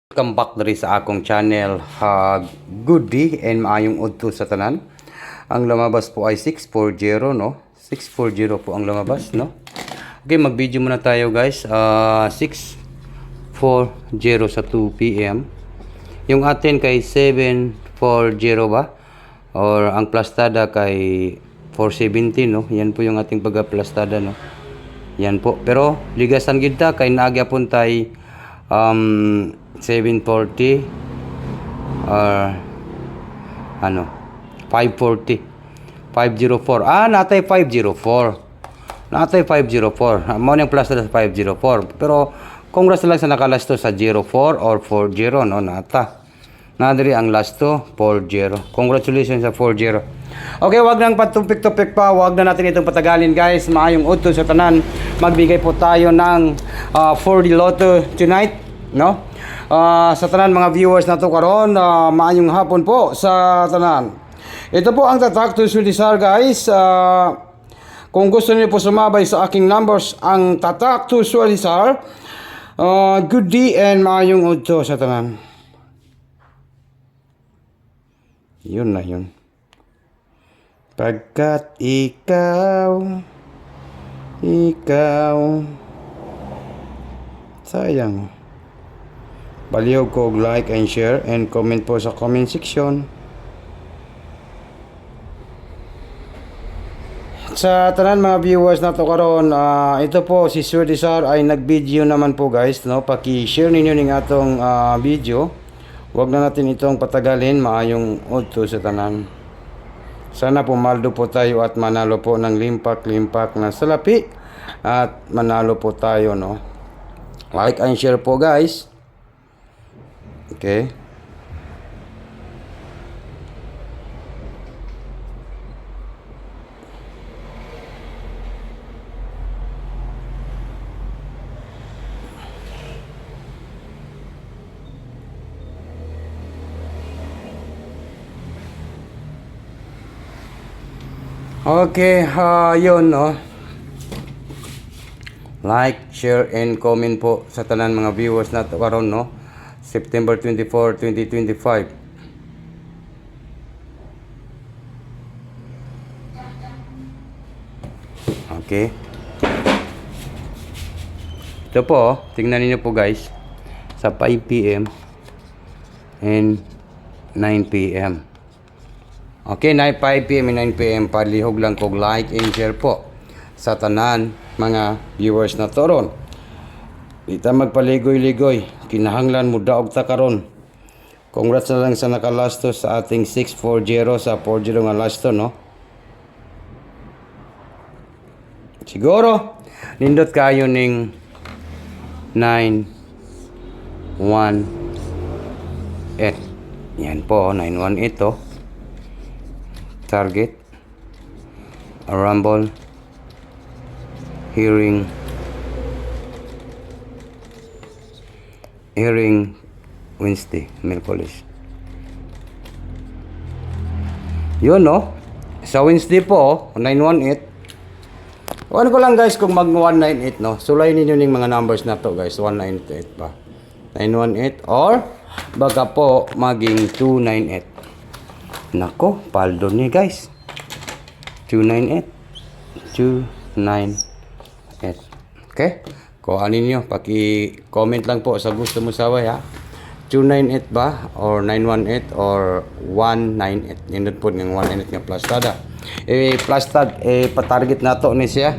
Welcome back diri sa akong channel. Good day and maayong udto sa tanan. Ang lumabas po ay 640, no? 640 po ang lumabas, no? Okay, mag-video muna tayo, guys. 640 sa 2 PM. Yung atin kay 740 ba? Or ang plastada kay 470, no? Yan po yung ating pagka-plastada, no? Yan po. Pero ligasan kita kay naagya-pon tay 740 or 540 504 natay 504 mo nang plus na 504 pero congrats lang sa nakalas to sa 04 or 40 no nata nadiri ang last to 40 congratulations sa 40. Okay, wag nang patupik-tupik pa, wag na natin itong patagalin, guys. Maayong udto sa tanan. Magbigay po tayo ng 40 Lotto tonight, no? Sa tanan mga viewers na to karon, maayong hapon po sa tanan. Ito po ang tatak to Sulisar, guys. Kung gusto niyo po sumabay sa aking numbers, ang tatak to Sulisar, good day and maayong udto sa tanan. Yun na yun. Pagkat ikaw sayang. Palihog ko like and share and comment po sa comment section. Sa tanan mga viewers na to karon, ito po si Sir Desar ay nag-video naman po, guys, no? Paki-share ninyo ning atong video. Wag na natin itong patagalin, maayong udto sa tanan. Sana pumaldo po tayo at manalo po ng limpak-limpak na salapi at manalo po tayo, no? Like and share po, guys. Okay. Okay, yun, no? Like, share, and comment po sa tanan mga viewers na to karon, no? September 24, 2025. Okay. Ito po, tingnan niyo po, guys. Sa 5 PM and 9 PM. Okay, 5 PM and 9 PM. Palihog lang kog like and share po sa tanan mga viewers na toron. Ita magpaligoy-ligoy. Kinahanglan mo daog ta karon. Congrats na lang sa nakalasto sa ating 640 sa 40 nga lasto, no? Siguro nindot kayo ning 918. Yan po, 918 to. Target, a rumble, hearing Wednesday, Merkulis. Yun, no? Sa Wednesday po, 918. Ano ko lang, guys, kung mag 198, no? Sulay ninyo yung mga numbers na to, guys. 198 pa. 918 or baka po maging 298. Nako, paldo ni, guys. 298. 298. Okay? Kung anin nyo, paki-comment lang po sa gusto mo saway, ha? 298 ba? Or 918 or 198. Nindot po ng 198 nga plastada. Plastad, patarget na to ni siya.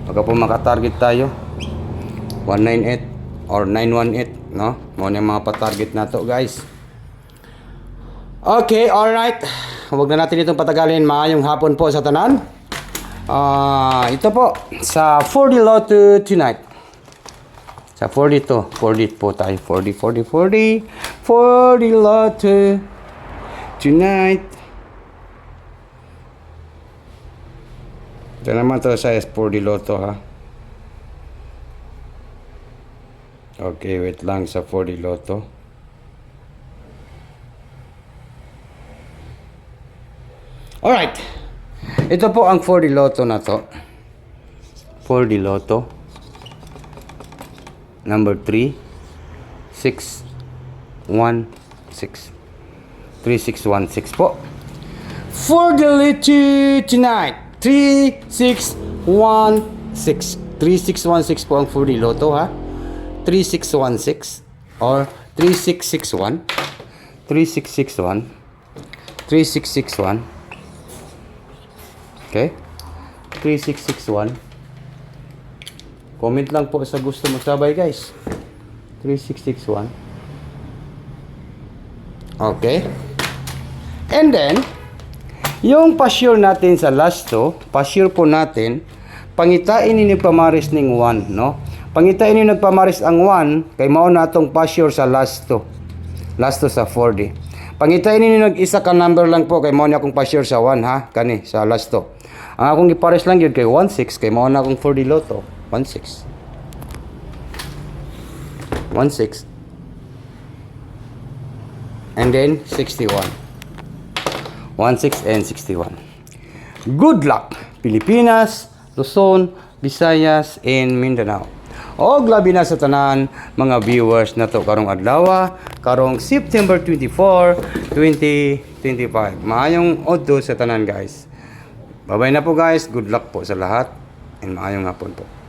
Pagka po makatarget tayo, 198 or 918, no? Muna yung mga patarget na to, guys. Okay, alright. Huwag na natin itong patagalin. Maayong hapon po sa tanan. Ito po, sa 40 Lotto tonight. Sa 42, 40 po tayo. 40 Lotto tonight. Ito naman to sa 40 Lotto, ha. Okay, wait lang sa 40 Lotto. Alright. Ito po ang 40 Lotto na to. 40 Lotto. Number 3. 6, 3616 po. For the lottery tonight, 3616. 3616 po ang for the lotto, ha? 3616 or 3661. 3661. 3661. Okay? 3661. Comment lang po sa gusto magsabay, guys. 3661. Okay? And then, yung pa-sure natin sa last to, pa-sure po natin, pangitain ni pamaris ning 1, no? Pangitain ni nagpamaris ang 1, kay mao na atong pa-sure sa last to. Last to sa 4D. Pangitain ni nag-isa ka number lang po, kay mao na akong pa-sure sa 1, ha? Kani, sa last to. Ang akong ipares lang yun kay 16, kay mao na akong 4D Lotto. 16. 16. And then, 61. 16 and 61. Good luck, Pilipinas, Luzon, Visayas, and Mindanao. O labi na sa tanan mga viewers na to karong adlaw, karong September 24, 2025. Maayong oddo sa tanan, guys. Bye-bye na po, guys. Good luck po sa lahat and maayong hapon po.